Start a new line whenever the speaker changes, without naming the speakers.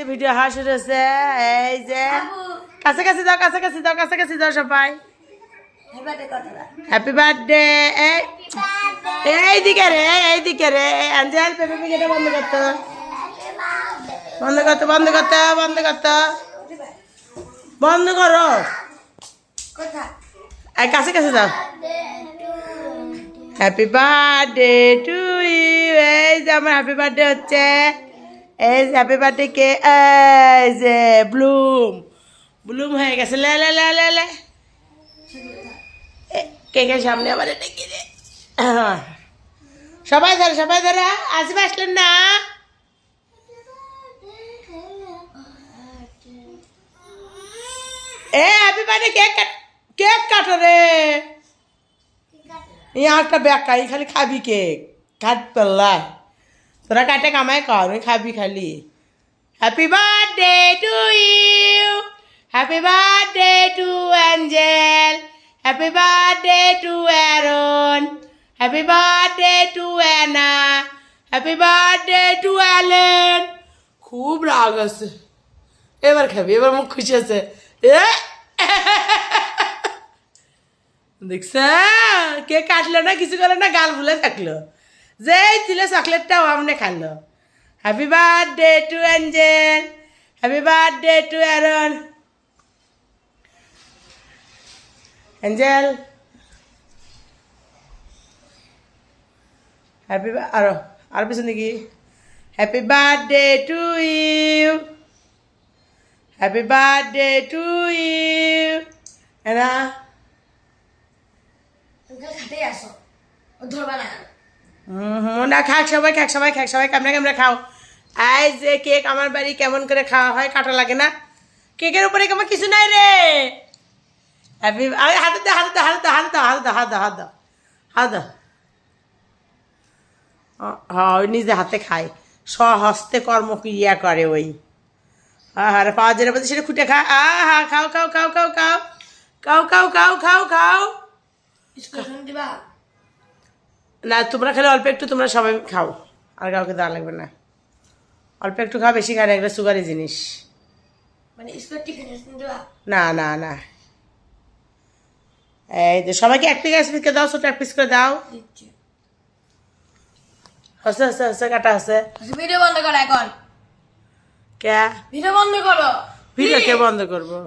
Video হওয়া শুরু হচ্ছে। এই যে কাছাকাছি দাও, কাছাকাছি দাও, কাছাকাছি দাও সবাই। Happy birthday. এইদিকে রে, এইদিকে রে অ্যাঞ্জেল, পেপে পিকেটা বন্ধ করতো, বন্ধ করতো, বন্ধ করতো, বন্ধ করতো, বন্ধ করো। কাছে কাছে যাও। Happy birthday to you. এই যে আমার হ্যাপি বার্থডে হচ্ছে। এই যে হ্যাপি বার্থডে কে, এই যে ব্লুম, ব্লুম হয়ে গেছে। লে লে লে লে লে কেকের সামনে আবার ডেকে দে। সবাই ধরে, সবাই ধরে। আসবে, আসলেন না? এ happy birthday cake cut, cake কাটো রে। এই একটা ব্যাগ খাই, খালি খাবি কেক কাট পেল্লা। তোরা কাটে কামাই কর, খাবি খালি। Happy birthday to you, happy birthday to Angel, happy birthday to Aaron, happy birthday to Anna, happy birthday to Allen. খুব রাগ আছে, এবার খাবি, এবার মুখ খুশি আছে। দেখছ, কে কাটলো না, কিছু করলো না, গাল ভুলে থাকলো। যেই দিল চকলেটটাও আমনে খালো। Happy birthday to Angel, happy birthday to Aaron. Angel happy, আরো আর পিছনে কি, happy birthday to you, happy birthday to you. এনা না, খাক সবাই, খাক সবাই, খাক সবাই, কামড়া কামড়া খাও। এই যে কেক আমার বাড়ি কেমন করে খাওয়া হয়, কাটা লাগে না। কেকের উপরে কেমন কিছু নাই রে। হ্যাপি, হাতে দাও, হাতে দাও, হাতে দাও, হাতে দাও, হাতে দাও, হাত দাও, হাত দাও, হাত দাও। হ্যাঁ, ওই নিজে হাতে খায়, স্বহস্তে কর্মক্রিয়া করে ওই। আরে পাওয়া যেটা বলছে সেটা খুঁটে খা। হা, খাও খাও খাও খাও খাও খাও খাও খাও খাও খাও। না, তোমরা খেলে অল্প একটু, তোমরা সবাই খাও, আর কাউকে দেওয়া লাগবে না। অল্প একটু খাও, বেশি খায় না, এগুলো সুগারি জিনিস। না না না, এই যে সবাইকে এক পিস পিসকে দাও, ছোট এক পিস করে দাও। হচ্ছে হচ্ছে হচ্ছে, কাটা হচ্ছে।
ভিডিও বন্ধ করো এখন।
কে
ভিডিও বন্ধ করো।
ভিডিও কে বন্ধ করবো?